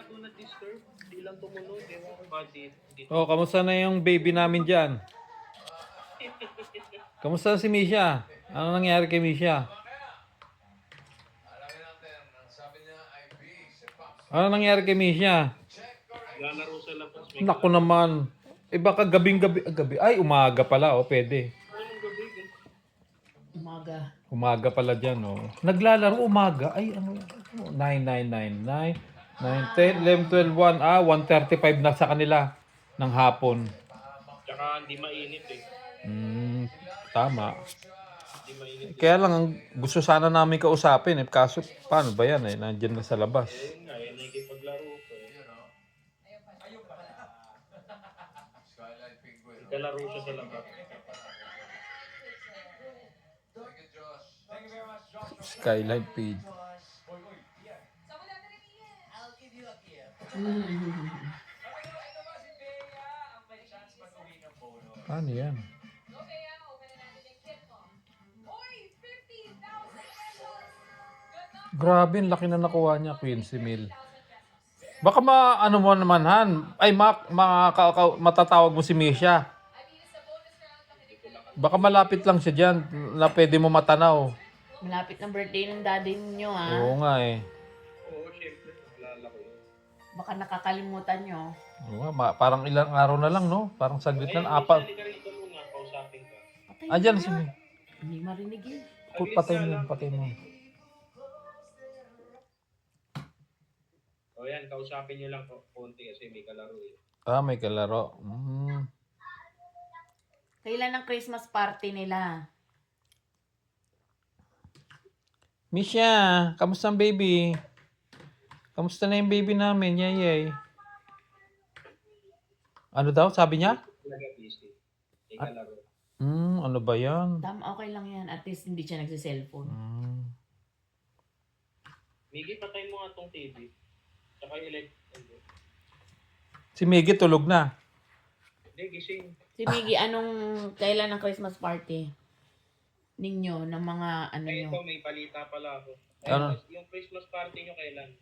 do not disturb. Di lang tumunog. Ewan ko ba dito. Oh, kamusta na yung baby namin dyan? Kamusta si Misha? Ano nangyari kay Misha? Ano nangyari kay Misha? Lalaro sa labas. Naku naman. Baka gabi. Ay, umaga pala. Oh, pwede. Anong gabi? Umaga. Umaga pala dyan, oh. Naglalaro umaga. Ay, ano? 9, 9, 9, 9, 9, 10, 11, 12, 1. 1:35 na sa kanila ng hapon. Tsaka hindi mainit eh. Tama. Hindi mainit. Kaya lang, ang gusto sana namin kausapin. Kaso, paano ba yan? Nandyan na sa labas. Ayun nga, yan nakikipaglaro ko eh. Naglalaro siya sa labas. Skyline page. Ano yan? Grabe, ang laki na nakuha niya, 15 mil. Baka ano mo naman, Han. Ay, matatawag mo si Misha. Baka malapit lang siya dyan na pwede mo matanaw. Malapit ng birthday ng daddy niyo, ha? Oo nga eh. Oo, syempre. Nalala ko yun. Baka nakakalimutan nyo. Oo nga, parang ilang araw na lang, no? Parang saglit na, apat. Halika rito muna, kausapin ka. Patay Andyan mo si na. Misha. Hindi marinig eh. Patay mo. O yan, kausapin nyo lang konti kasi may kalaro eh. May kalaro. Kailan ang Christmas party nila? Misha, kamusta ang baby? Kamusta na yung baby namin? Yay. Ano daw, sabi niya? Talaga busy. May kalaro. Ano ba yan? Okay lang yan. At least hindi siya nagsiselfone. Miggy, patay mo nga tong TV. Tsaka yung Si Miggy tulog na. Hindi, gising. Si Miggy, kailan ang Christmas party? Ninyo, ng mga Ay, nyo? ito, may balita pala ako. Ano? Yung Christmas party nyo kailan?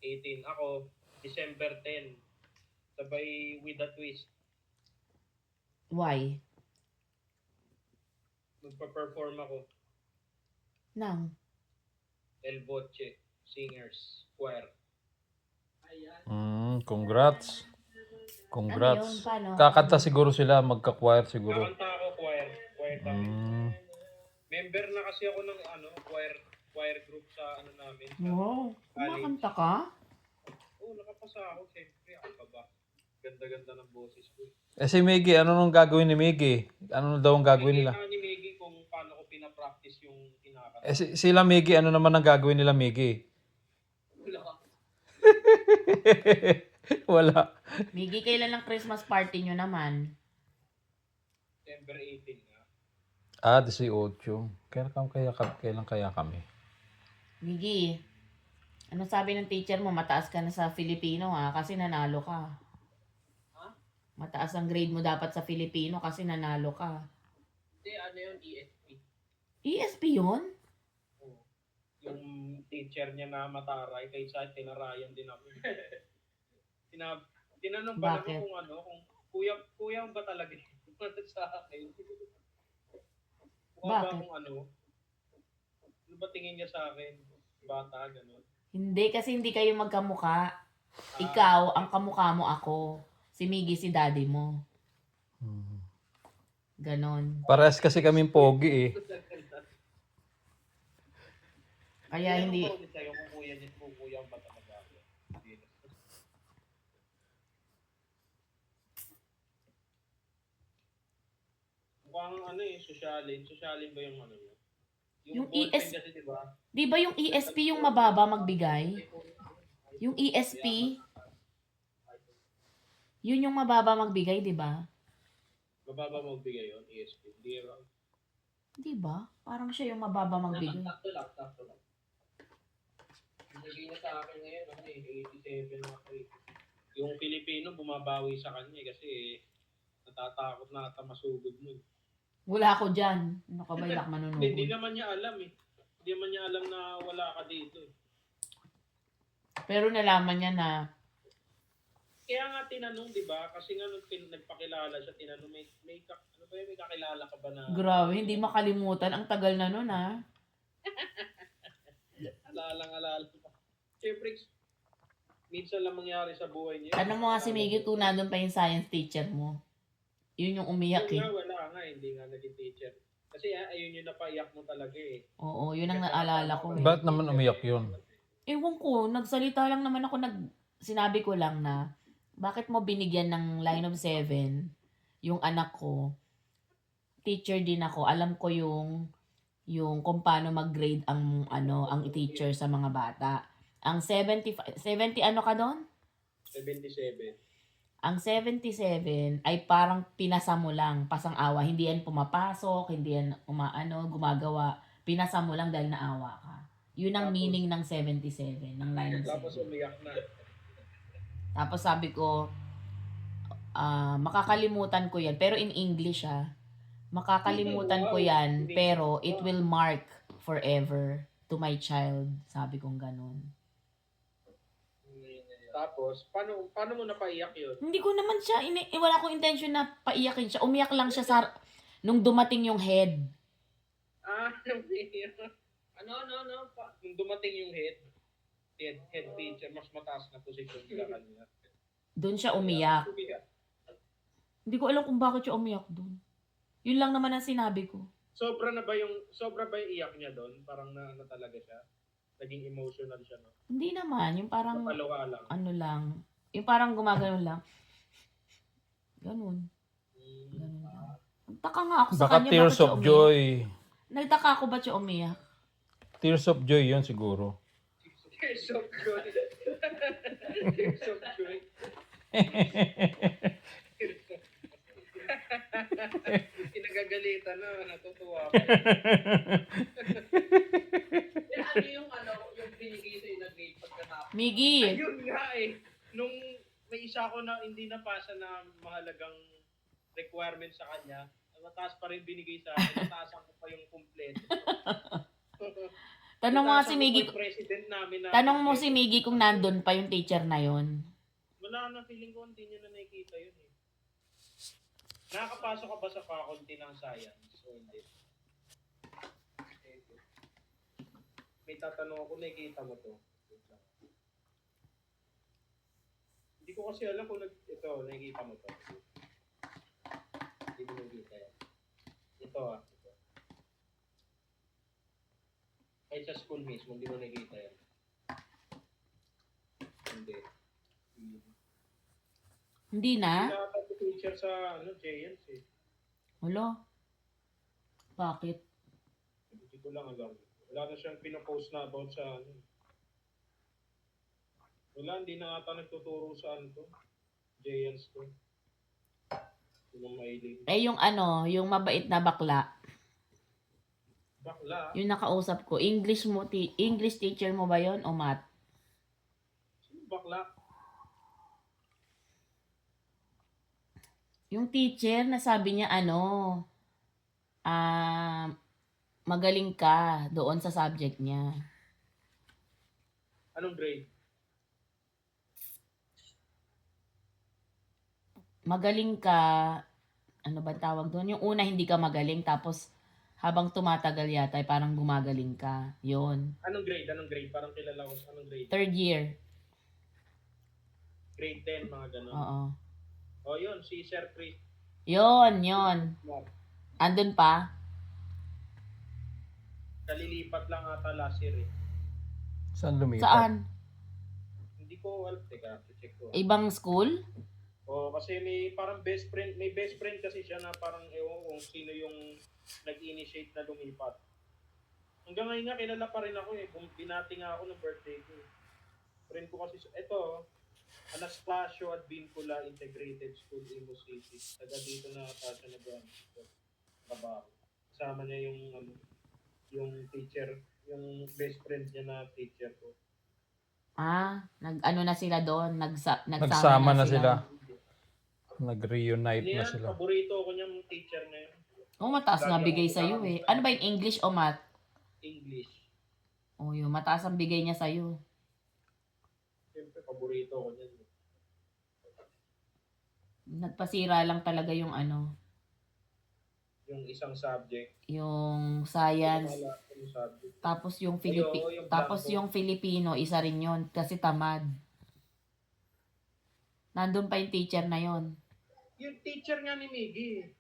18. Ako, December 10. Sabay with a twist. Why? Magpa-perform ako. Nang? El Boche, Singers, Choir. Congrats. Ano yun? Paano? Kakanta siguro sila, magka-choir siguro. Kakanta ako, choir. Choir kami. Member na kasi ako ng choir group sa namin. Sa Wow. Kumakanta ka? nakapasa ako. Siyempre, ako pa ba? Ganda-ganda ng boses ko. Si Miggy, ano nung gagawin ni Miggy? Ano daw ang gagawin nila? Hindi ni Miggy kung paano ko pinapractice yung kinakanta. Sila Miggy, ano naman ang gagawin nila Miggy? Wala. Miggy, kailan ang Christmas party nyo naman? December 18 nga. 18. Kailan kaya kami? Miggy, ano sabi ng teacher mo? Mataas ka na sa Filipino, ha? Kasi nanalo ka. Mataas ang grade mo dapat sa Filipino kasi nanalo ka. Hindi, ano yun? ESP. ESP yun? Yung teacher niya na mataray, kaysa tinarayan din ako. Tinanong pa Bakit? naman kung kuya ba talaga yun sa akin? Kuha ba Bakit? kung ano ba tingin niya sa akin? Bata, gano'n. Hindi, kasi hindi kayo magkamuka. Ikaw, ang kamukha mo ako. Si Miggy, si daddy mo. Ganon. Parehas kasi kaming pogi eh. Kaya hindi... Ano sa'yo kung kuya ba talaga ako? Mukhang sosyalin ba yung ano yun? Yung ballpen ES kasi, di ba? Di ba yung ESP yung mababa magbigay? Yung ESP, yun yung mababa magbigay, di ba? Mababa mo bigay yun, ESP. Hindi ba? Di ba? Parang siya yung mababa magbigay. Sakto lang. Binigay niya sa akin ngayon, 87 na ako eh. Yung Pilipino bumabawi sa kanya kasi natatakot na ata masugod mo. Wala ako dyan. Ano ka ba ilak Hindi manunood? naman niya alam eh. Hindi naman niya alam na wala ka dito eh. Pero nalaman niya na, Kaya nga tinanong, di ba? Kasi nga nung nagpakilala siya, tinanong, ano ba yun, may kakilala ka ba na... grabe, hindi makalimutan. Ang tagal na nun, ha? Alalang-alala pa. Siyempre, minsan lang mangyari sa buhay niya. Tanong mo nga si Miggy kung nandun pa yung science teacher mo. Yun yung umiyak Yun eh. nga, wala nga, hindi nga naging teacher. Kasi ayun yung napaiyak mo talaga eh. Oo, yun ang naalala ko eh. Ba't naman umiyak yun? Ewan ko, nagsalita lang naman ako, sinabi ko lang na, bakit mo binigyan ng line of 7 yung anak ko? Teacher din ako, alam ko yung kung paano mag-grade ang teacher sa mga bata. Ang 70 ano ka doon? 77. Ang 77 ay parang pinasa mo lang, pasang-awa. Hindi yan pumapasok, hindi yan gumagawa. Pinasa mo lang dahil naawa ka. Yun ang meaning ng 77, ng line of Tapos 7. umiyak na. Tapos sabi ko, makakalimutan ko yan. Pero in English makakalimutan ko yan, pero it will mark forever to my child. Sabi kong ganun. Tapos, paano mo napaiyak yun? Hindi ko naman siya, wala akong intention na paiyakin siya. Umiyak lang siya nung dumating yung head. Nung dumating yung head teacher, mas mataas na posisyon sa kanya. Doon siya umiyak. Hindi ko alam kung bakit siya umiyak doon. Yun lang naman ang sinabi ko. Sobra ba yung iyak niya doon? Parang na talaga siya? Naging emotional siya, no? Hindi naman, yung parang, Napaloka lang. ano lang, yung parang gumagano lang. Ganun. Ganun lang. Nagtaka nga ako sa Baka kanya, tears bakit siya of umiyak. joy. Nagtaka ako ba't siya umiyak. Tears of joy yun siguro. Tears of joy. Tears of joy. Pinagagalitan na, natutuwa ako. Yung binigay sa'yo na grade pagkatapos. Miggy, Ayun nga eh. Nung may isa ko na hindi napasa na mahalagang requirement sa kanya, mataas pa rin binigay sa akin, nataasan ko pa yung kompleto. tanong mo nga si Miggy, President namin na tanong mo si Miggy kung nandun pa yung teacher na yun. wala na, feeling ko hindi niya na nakikita yun eh. Nakakapasok ka ba sa faculty ng science o hindi? May tatanong ako, nakikita mo to? Hindi ko kasi alam kung ito, nakikita mo to. Hindi mo nakikita yan. Ito ito. Kahit sa school mismo, hindi mo nakikita yan. Hindi. Hindi na? Wala pa teacher sa JNC. Wala. Bakit? Hindi ko lang alam. Wala na siyang pinopost na about sa Wala, hindi na ata nagtuturo sa JNC to. Yung mailing. Yung yung mabait na bakla, Bakla. yung nakausap ko, English teacher mo ba yon o math? Sino bakla? Yung teacher na sabi niya magaling ka doon sa subject niya. Anong grade? Magaling ka, ano ba tawag doon? Yung una hindi ka magaling, tapos habang tumatagal yata, ay parang gumagaling ka. Yun. Anong grade? Anong grade? Parang kilala ko sa anong grade. Third year. Grade 10, mga ganun. Oo. Oh, yun. Si Sir Chris. Yun. Mark. Andun pa? Kalilipat lang ata last year eh. Saan lumipat? Saan? Hindi ko alam. Teka, check ko. Ibang school? Oh, kasi may parang best friend. May best friend kasi siya na parang ewan kung sino yung nag-initiate na lumipat. Hanggang ngayon nga, kilala pa rin ako eh. Binati nga ako ng birthday ko. Friend ko kasi, ito, Anastasio at Vincula Integrated School, Imo City. Taga dito na ata siya nag-trabaho. Kasama niya yung teacher, yung best friend niya na teacher ko. Na sila doon, Nagsama na sila. Nag-reunite Hindi na yan, sila. paborito ko niyang teacher na yun. mataas nga bigay sa'yo eh. Ano ba yung English o math? English. Yun, mataas ang bigay niya sa'yo. paborito ko niyan. Nagpasira lang talaga yung ano, Yung isang subject. yung science, Wala yung subject. tapos yung Yung tapos blanco. yung Filipino, isa rin yun kasi tamad. Nandun pa yung teacher na yon. Yung teacher nga ni Miggy.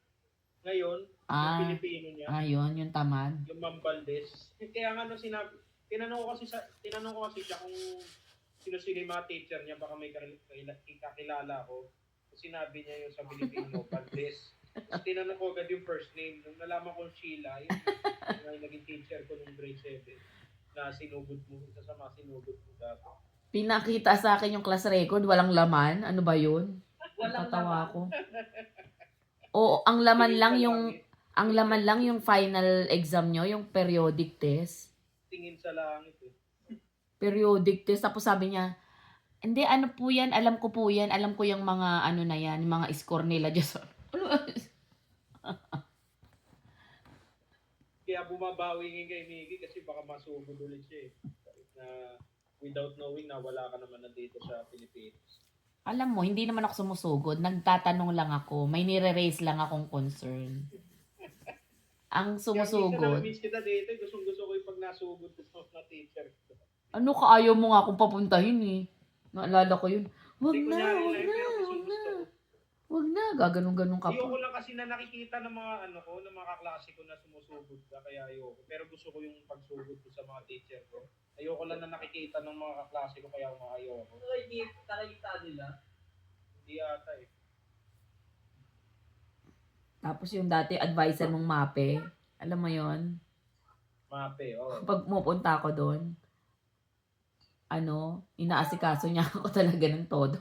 Ngayon, yung Ah, Pilipino niya. ayun, yung tamad. Yung Ma'am Valdez. Kaya nga nung sinabi, tinanong ko kasi siya kung sino-sino yung mga teacher niya, baka may kakilala ko. Sinabi niya yung sa Pilipino, Valdez. Tapos tinanong ko agad yung first name. Nung nalaman ko Sheila, yun yung naging teacher ko nung grade 7 na sinugod mo, isa sa mga sinugod mo dati. Pinakita sa akin yung class record, walang laman. Ano ba yun? Walang Natatawa laman. ako. Oo, ang laman Tingin lang sa yung final exam nyo, yung periodic test. Tingin sa langit eh. Periodic test. Tapos sabi niya, hindi, ano po yan, alam ko po yan, alam ko yung mga ano na yan, yung mga score nila. Just, Kaya bumabawi nga kay Miggy kasi baka masugod ulit siya eh. Na without knowing na wala ka naman na dito sa Pilipinas. alam mo, hindi naman ako sumusugod. Nagtatanong lang ako. May nire-raise lang akong concern. Ang Kaya sumusugod, miss kita dito, gusto ko yung pag nasugod ko sa mga teacher. ano ka, ayaw mo nga akong papuntahin eh. Naalala ko yun. Wag Hindi, na, kunyari wag lang, na, pero gusto wag na. ko. Wag na, gaganong-ganong ka Ayoko pa. lang kasi na nakikita ng mga ng mga kaklase ko na sumusugod ka, kaya ayoko. Pero gusto ko yung pagsugod ko sa mga teacher ko. Ayoko lang na nakikita ng mga kaklase ko, kaya ayoko. Nakikita nila. Hindi ata eh. Tapos yung dati advisor mong mape, alam mo yon, Mape, oh. pag pupunta ako doon, ano, inaasikaso niya ako talaga ng todo.